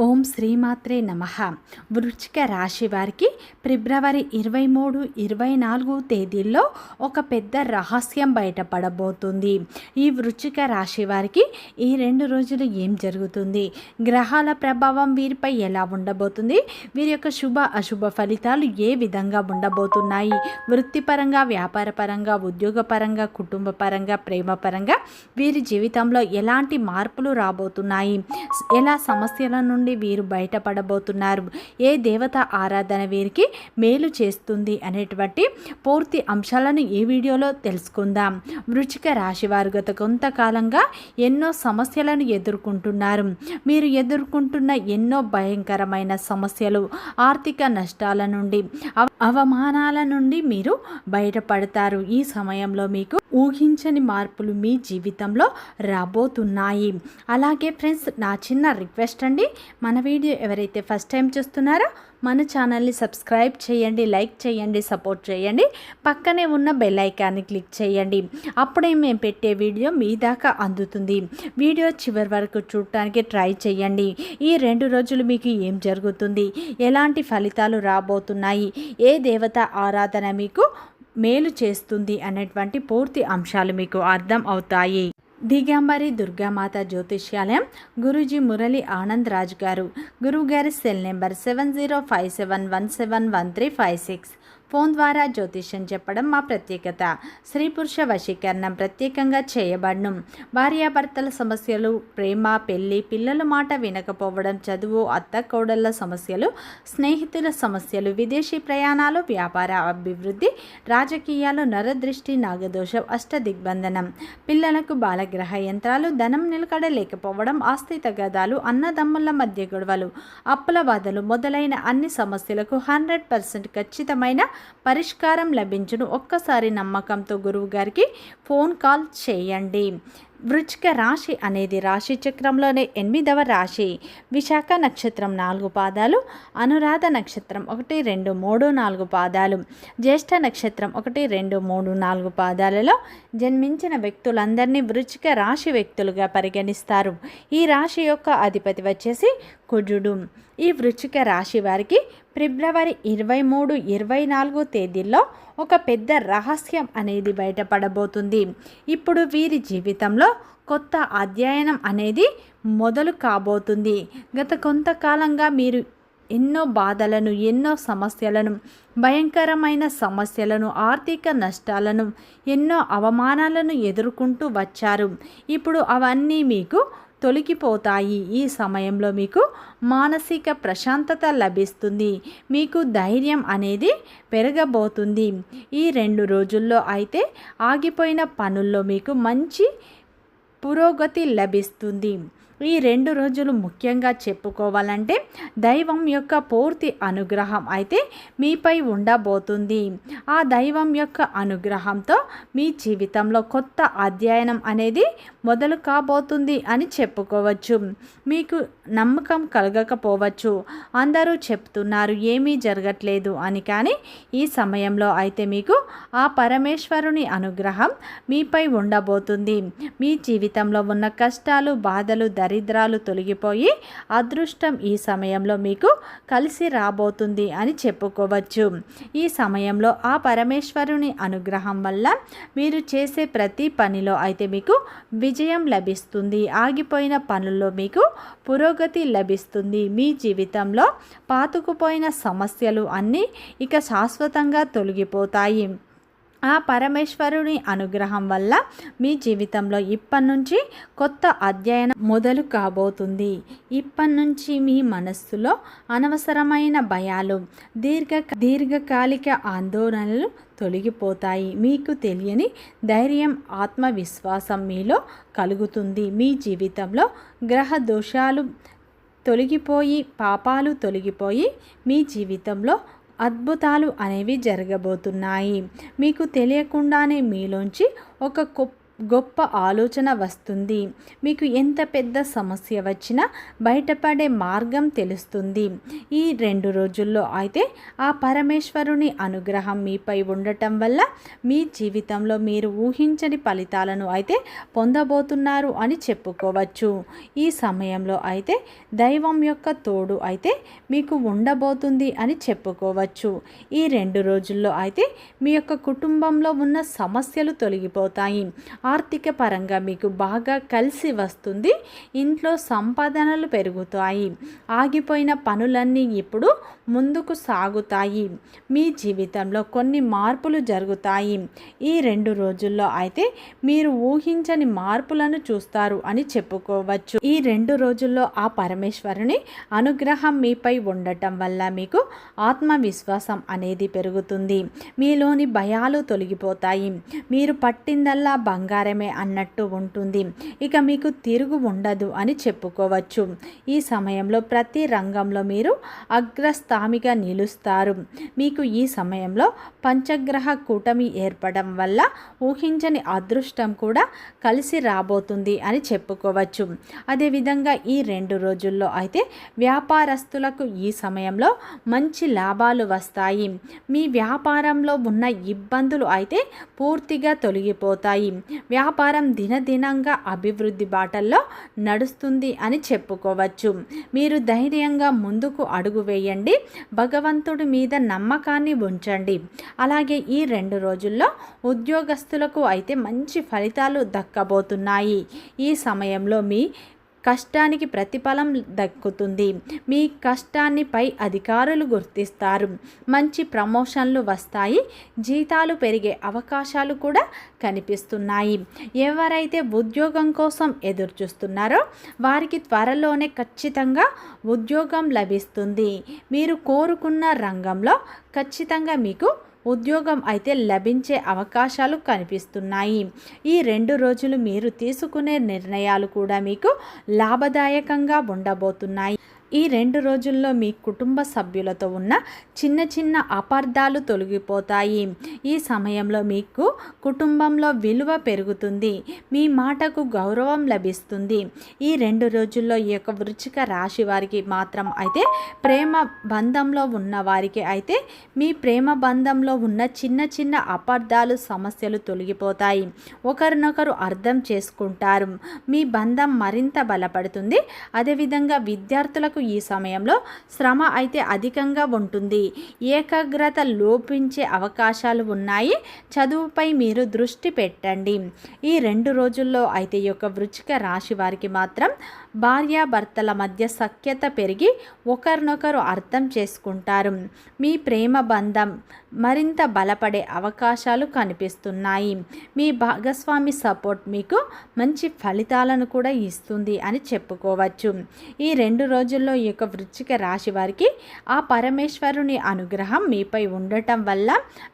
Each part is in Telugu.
ఓం శ్రీమాత్రే నమః. వృశ్చిక రాశి వారికి ఫిబ్రవరి 23, 24 తేదీల్లో ఒక పెద్ద రహస్యం బయటపడబోతుంది. ఈ వృశ్చిక రాశి వారికి ఈ 2 రోజులు ఏం జరుగుతుంది, గ్రహాల ప్రభావం వీరిపై ఎలా ఉండబోతుంది, వీరి యొక్క శుభ అశుభ ఫలితాలు ఏ విధంగా ఉండబోతున్నాయి, వృత్తిపరంగా, వ్యాపారపరంగా, ఉద్యోగపరంగా, కుటుంబపరంగా, ప్రేమపరంగా వీరి జీవితంలో ఎలాంటి మార్పులు రాబోతున్నాయి, ఎలా సమస్యల నుండి వీరు బయటపడబోతున్నారు, ఏ దేవత ఆరాధన వీరికి మేలు చేస్తుంది అనేటువంటి పూర్తి అంశాలను ఈ వీడియోలో తెలుసుకుందాం. వృశ్చిక రాశి వారు గత కొంతకాలంగా ఎన్నో సమస్యలను ఎదుర్కొంటున్నారు. మీరు ఎదుర్కొంటున్న ఎన్నో భయంకరమైన సమస్యలు, ఆర్థిక నష్టాల నుండి, అవమానాల నుండి మీరు బయటపడతారు. ఈ సమయంలో మీకు ఊహించని మార్పులు మీ జీవితంలో రాబోతున్నాయి. అలాగే ఫ్రెండ్స్, నా చిన్న రిక్వెస్ట్ అండి, మన వీడియో ఎవరైతే ఫస్ట్ టైం చూస్తున్నారో మన ఛానల్ని సబ్స్క్రైబ్ చేయండి, లైక్ చేయండి, సపోర్ట్ చేయండి, పక్కనే ఉన్న బెల్ ఐకాన్ని క్లిక్ చేయండి. అప్పుడే మేము పెట్టే వీడియో మీ దాకా అందుతుంది. వీడియో చివరి వరకు చూడటానికి ట్రై చేయండి. ఈ 2 రోజులు మీకు ఏం జరుగుతుంది, ఎలాంటి ఫలితాలు రాబోతున్నాయి, ఏ దేవత ఆరాధన మీకు మేలు చేస్తుంది అనేటువంటి పూర్తి అంశాలు మీకు అర్థం అవుతాయి. దిగంబరి దుర్గామాత జ్యోతిష్యాలయం, గురూజీ మురళి ఆనంద్ రాజు గారు. గురువుగారి సెల్ నెంబర్ 7057171356. ఫోన్ ద్వారా జ్యోతిష్యం చెప్పడం మా ప్రత్యేకత. స్త్రీ పురుష వశీకరణం ప్రత్యేకంగా చేయబడను. భార్యాభర్తల సమస్యలు, ప్రేమ, పెళ్లి, పిల్లల మాట వినకపోవడం, చదువు, అత్త కోడళ్ల సమస్యలు, స్నేహితుల సమస్యలు, విదేశీ ప్రయాణాలు, వ్యాపార అభివృద్ధి, రాజకీయాలు, నరదృష్టి, నాగదోషం, అష్టదిగ్బంధనం, పిల్లలకు బాలగ్రహ యంత్రాలు, ధనం నిలకడ లేకపోవడం, ఆస్తి తగాదాలు, అన్నదమ్ముల మధ్య గొడవలు, అప్పుల బాధలు మొదలైన అన్ని సమస్యలకు 100% ఖచ్చితమైన పరిష్కారం లభించును. ఒక్కసారి నమ్మకంతో గురువు గారికి ఫోన్ కాల్ చేయండి. వృశ్చిక రాశి అనేది రాశి చక్రంలోనే 8వ రాశి. విశాఖ నక్షత్రం 4 పాదాలు, అనురాధ నక్షత్రం 1, 2, 3, 4 పాదాలు, జ్యేష్ఠ నక్షత్రం 1, 2, 3, 4 పాదాలలో జన్మించిన వ్యక్తులందరినీ వృశ్చిక రాశి వ్యక్తులుగా పరిగణిస్తారు. ఈ రాశి యొక్క అధిపతి వచ్చేసి కుజుడు. ఈ వృశ్చిక రాశి వారికి ఫిబ్రవరి 23, 24 తేదీల్లో ఒక పెద్ద రహస్యం అనేది బయటపడబోతుంది. ఇప్పుడు వీరి జీవితంలో కొత్త అధ్యయనం అనేది మొదలు కాబోతుంది. గత కొంతకాలంగా మీరు ఎన్నో బాధలను, ఎన్నో సమస్యలను, భయంకరమైన సమస్యలను, ఆర్థిక నష్టాలను, ఎన్నో అవమానాలను ఎదుర్కొంటూ వచ్చారు. ఇప్పుడు అవన్నీ మీకు తొలగిపోతాయి. ఈ సమయంలో మీకు మానసిక ప్రశాంతత లభిస్తుంది. మీకు ధైర్యం అనేది పెరగబోతుంది. ఈ 2 రోజుల్లో అయితే ఆగిపోయిన పనుల్లో మీకు మంచి పురోగతి లభిస్తుంది. ఈ 2 రోజులు ముఖ్యంగా చెప్పుకోవాలంటే దైవం యొక్క పూర్తి అనుగ్రహం అయితే మీపై ఉండబోతుంది. ఆ దైవం యొక్క అనుగ్రహంతో మీ జీవితంలో కొత్త అధ్యయనం అనేది మొదలు కాబోతుంది అని చెప్పుకోవచ్చు. మీకు నమ్మకం కలగకపోవచ్చు, అందరూ చెప్తున్నారు ఏమీ జరగట్లేదు అని, కానీ ఈ సమయంలో అయితే మీకు ఆ పరమేశ్వరుని అనుగ్రహం మీపై ఉండబోతుంది. మీ జీవితంలో ఉన్న కష్టాలు, బాధలు, దరిద్రాలు తొలగిపోయి అదృష్టం ఈ సమయంలో మీకు కలిసి రాబోతుంది అని చెప్పుకోవచ్చు. ఈ సమయంలో ఆ పరమేశ్వరుని అనుగ్రహం వల్ల మీరు చేసే ప్రతి పనిలో అయితే మీకు విజయం లభిస్తుంది. ఆగిపోయిన పనుల్లో మీకు పురోగతి లభిస్తుంది. మీ జీవితంలో పాతుకుపోయిన సమస్యలు అన్నీ ఇక శాశ్వతంగా తొలగిపోతాయి. ఆ పరమేశ్వరుని అనుగ్రహం వల్ల మీ జీవితంలో ఇప్పటి నుంచి కొత్త అధ్యయనం మొదలు కాబోతుంది. ఇప్పటి నుంచి మీ మనస్సులో అనవసరమైన భయాలు, దీర్ఘకాలిక ఆందోళనలు తొలగిపోతాయి. మీకు తెలియని ధైర్యం, ఆత్మవిశ్వాసం మీలో కలుగుతుంది. మీ జీవితంలో గ్రహ దోషాలు తొలగిపోయి, పాపాలు తొలగిపోయి మీ జీవితంలో అద్భుతాలు అనేవి జరగబోతున్నాయి. మీకు తెలియకుండానే మీలోంచి ఒక గొప్ప ఆలోచన వస్తుంది. మీకు ఎంత పెద్ద సమస్య వచ్చినా బయటపడే మార్గం తెలుస్తుంది. ఈ 2 రోజుల్లో అయితే ఆ పరమేశ్వరుని అనుగ్రహం మీపై ఉండటం వల్ల మీ జీవితంలో మీరు ఊహించని ఫలితాలను అయితే పొందబోతున్నారు అని చెప్పుకోవచ్చు. ఈ సమయంలో అయితే దైవం యొక్క తోడు అయితే మీకు ఉండబోతుంది అని చెప్పుకోవచ్చు. ఈ 2 రోజుల్లో అయితే మీ యొక్క కుటుంబంలో ఉన్న సమస్యలు తొలగిపోతాయి. ఆర్థిక పరంగా మీకు బాగా కలిసి వస్తుంది. ఇంట్లో సంపాదనలు పెరుగుతాయి. ఆగిపోయిన పనులన్నీ ఇప్పుడు ముందుకు సాగుతాయి. మీ జీవితంలో కొన్ని మార్పులు జరుగుతాయి. ఈ 2 రోజుల్లో అయితే మీరు ఊహించని మార్పులను చూస్తారు అని చెప్పుకోవచ్చు. ఈ 2 రోజుల్లో ఆ పరమేశ్వరుని అనుగ్రహం మీపై ఉండటం వల్ల మీకు ఆత్మవిశ్వాసం అనేది పెరుగుతుంది. మీలోని భయాలు తొలగిపోతాయి. మీరు పట్టిందల్లా బంగారమే అన్నట్టు ఉంటుంది. ఇక మీకు తిరుగు ఉండదు అని చెప్పుకోవచ్చు. ఈ సమయంలో ప్రతి రంగంలో మీరు అగ్రస్థామిగా నిలుస్తారు. మీకు ఈ సమయంలో పంచగ్రహ కూటమి ఏర్పడడం వల్ల ఊహించని అదృష్టం కూడా కలిసి రాబోతుంది అని చెప్పుకోవచ్చు. అదేవిధంగా ఈ 2 రోజుల్లో అయితే వ్యాపారస్తులకు ఈ సమయంలో మంచి లాభాలు వస్తాయి. మీ వ్యాపారంలో ఉన్న ఇబ్బందులు అయితే పూర్తిగా తొలగిపోతాయి. వ్యాపారం దినదినంగా అభివృద్ధి బాటల్లో నడుస్తుంది అని చెప్పుకోవచ్చు. మీరు ధైర్యంగా ముందుకు అడుగు వేయండి. భగవంతుడి మీద నమ్మకాన్ని ఉంచండి. అలాగే ఈ 2 రోజుల్లో ఉద్యోగస్తులకు అయితే మంచి ఫలితాలు దక్కబోతున్నాయి. ఈ సమయంలో మీ కష్టానికి ప్రతిఫలం దక్కుతుంది. మీ కష్టాన్ని పై అధికారులు గుర్తిస్తారు. మంచి ప్రమోషన్లు వస్తాయి. జీతాలు పెరిగే అవకాశాలు కూడా కనిపిస్తున్నాయి. ఎవరైతే ఉద్యోగం కోసం ఎదురు చూస్తున్నారో వారికి త్వరలోనే ఖచ్చితంగా ఉద్యోగం లభిస్తుంది. మీరు కోరుకున్న రంగంలో ఖచ్చితంగా మీకు ఉద్యోగం అయితే లభించే అవకాశాలు కనిపిస్తున్నాయి. ఈ 2 రోజులు మీరు తీసుకునే నిర్ణయాలు కూడా మీకు లాభదాయకంగా ఉండబోతున్నాయి. ఈ 2 రోజుల్లో మీ కుటుంబ సభ్యులతో ఉన్న చిన్న చిన్న అపార్థాలు తొలగిపోతాయి. ఈ సమయంలో మీకు కుటుంబంలో విలువ పెరుగుతుంది. మీ మాటకు గౌరవం లభిస్తుంది. ఈ 2 రోజుల్లో ఈ యొక్క వృశ్చిక రాశి వారికి మాత్రం అయితే ప్రేమ బంధంలో ఉన్న వారికి అయితే మీ ప్రేమ బంధంలో ఉన్న చిన్న చిన్న అపార్థాలు సమస్యలు తొలగిపోతాయి. ఒకరినొకరు అర్థం చేసుకుంటారు. మీ బంధం మరింత బలపడుతుంది. అదేవిధంగా విద్యార్థులకు ఈ సమయంలో శ్రమ అయితే అధికంగా ఉంటుంది. ఏకాగ్రత లోపించే అవకాశాలు ఉన్నాయి. చదువుపై మీరు దృష్టి పెట్టండి. ఈ 2 రోజుల్లో అయితే ఈ యొక్క వృశ్చిక రాశి వారికి మాత్రం భార్యాభర్తల మధ్య సఖ్యత పెరిగి ఒకరినొకరు అర్థం చేసుకుంటారు. మీ ప్రేమ బంధం మరింత బలపడే అవకాశాలు కనిపిస్తున్నాయి. మీ భాగస్వామి సపోర్ట్ మీకు మంచి ఫలితాలను కూడా ఇస్తుంది అని చెప్పుకోవచ్చు. ఈ 2 రోజుల్లో ఈ యొక్క వృశ్చిక రాశి వారికి ఆ పరమేశ్వరుని అనుగ్రహం మీపై ఉండటం వల్ల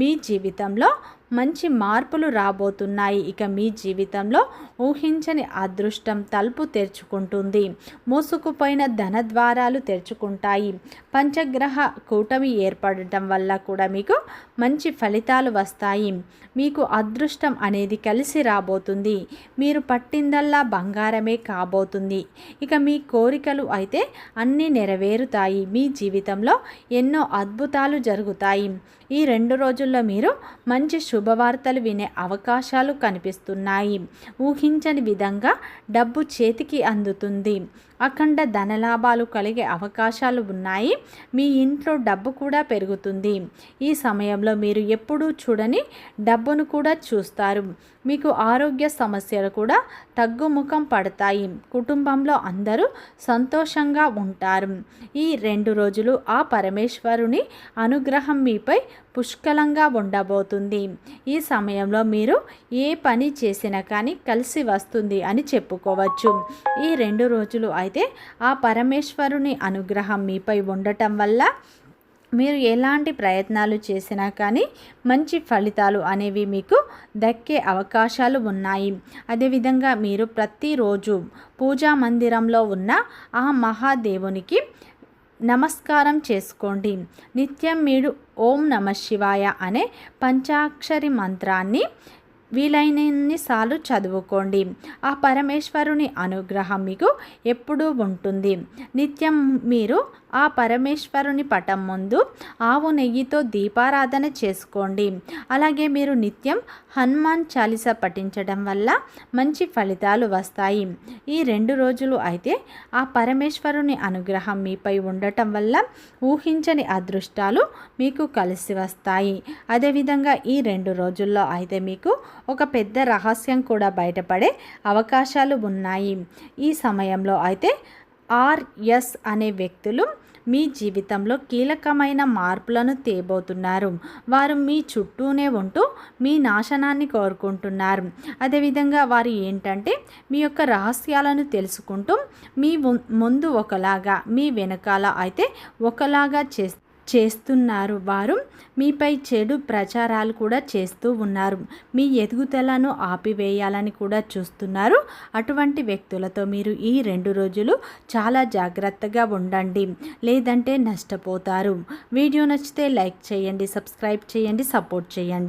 మీ జీవితంలో మంచి మార్పులు రాబోతున్నాయి. ఇక మీ జీవితంలో ఊహించని అదృష్టం తలుపు తెరుచుకుంటుంది. మూసుకుపోయిన ధన ద్వారాలు తెరుచుకుంటాయి. పంచగ్రహ కూటమి ఏర్పడటం వల్ల కూడా మీకు మంచి ఫలితాలు వస్తాయి. మీకు అదృష్టం అనేది కలిసి రాబోతుంది. మీరు పట్టిందల్లా బంగారమే కాబోతుంది. ఇక మీ కోరికలు అయితే అన్నీ నెరవేరుతాయి. మీ జీవితంలో ఎన్నో అద్భుతాలు జరుగుతాయి. ఈ 2 రోజుల్లో మీరు మంచి శుభవార్తలు వినే అవకాశాలు కనిపిస్తున్నాయి. ఊహించని విధంగా డబ్బు చేతికి అందుతుంది. అఖండ ధనలాభాలు కలిగే అవకాశాలు ఉన్నాయి. మీ ఇంట్లో డబ్బు కూడా పెరుగుతుంది. ఈ సమయంలో మీరు ఎప్పుడూ చూడని డబ్బును కూడా చూస్తారు. మీకు ఆరోగ్య సమస్యలు కూడా తగ్గుముఖం పడతాయి. కుటుంబంలో అందరూ సంతోషంగా ఉంటారు. ఈ 2 రోజులు ఆ పరమేశ్వరుని అనుగ్రహం మీపై పుష్కలంగా ఉండబోతుంది. ఈ సమయంలో మీరు ఏ పని చేసినా కానీ కలిసి వస్తుంది అని చెప్పుకోవచ్చు. ఈ 2 రోజులు అయితే ఆ పరమేశ్వరుని అనుగ్రహం మీపై ఉండటం వల్ల మీరు ఎలాంటి ప్రయత్నాలు చేసినా కానీ మంచి ఫలితాలు అనేవి మీకు దక్కే అవకాశాలు ఉన్నాయి. అదేవిధంగా మీరు ప్రతిరోజు పూజా మందిరంలో ఉన్న ఆ మహాదేవునికి నమస్కారం చేసుకోండి. నిత్యం మీరు ఓం నమ శివాయ అనే పంచాక్షరి మంత్రాన్ని వీలైనన్నిసార్లు చదువుకోండి. ఆ పరమేశ్వరుని అనుగ్రహం మీకు ఎప్పుడూ ఉంటుంది. నిత్యం మీరు ఆ పరమేశ్వరుని పటం ముందు ఆవు నెయ్యితో దీపారాధన చేసుకోండి. అలాగే మీరు నిత్యం హనుమాన్ చాలీస పఠించడం వల్ల మంచి ఫలితాలు వస్తాయి. ఈ 2 రోజులు అయితే ఆ పరమేశ్వరుని అనుగ్రహం మీపై ఉండటం వల్ల ఊహించని అదృష్టాలు మీకు కలిసి వస్తాయి. అదేవిధంగా ఈ 2 రోజుల్లో అయితే మీకు ఒక పెద్ద రహస్యం కూడా బయటపడే అవకాశాలు ఉన్నాయి. ఈ సమయంలో అయితే ఆర్ఎస్ అనే వ్యక్తులు మీ జీవితంలో కీలకమైన మార్పులను తేబోతున్నారు. వారు మీ చుట్టూనే ఉంటూ మీ నాశనాన్ని కోరుకుంటున్నారు. అదేవిధంగా వారు ఏంటంటే మీ యొక్క రహస్యాలను తెలుసుకుంటూ మీ ముందు ఒకలాగా, మీ వెనకాల అయితే ఒకలాగా చేస్తున్నారు. వారు మీపై చెడు ప్రచారాలు కూడా చేస్తూ ఉన్నారు. మీ ఎదుగుదలను ఆపివేయాలని కూడా చూస్తున్నారు. అటువంటి వ్యక్తులతో మీరు ఈ 2 రోజులు చాలా జాగ్రత్తగా ఉండండి, లేదంటే నష్టపోతారు. వీడియో నచ్చితే లైక్ చేయండి, సబ్స్క్రైబ్ చేయండి, సపోర్ట్ చేయండి.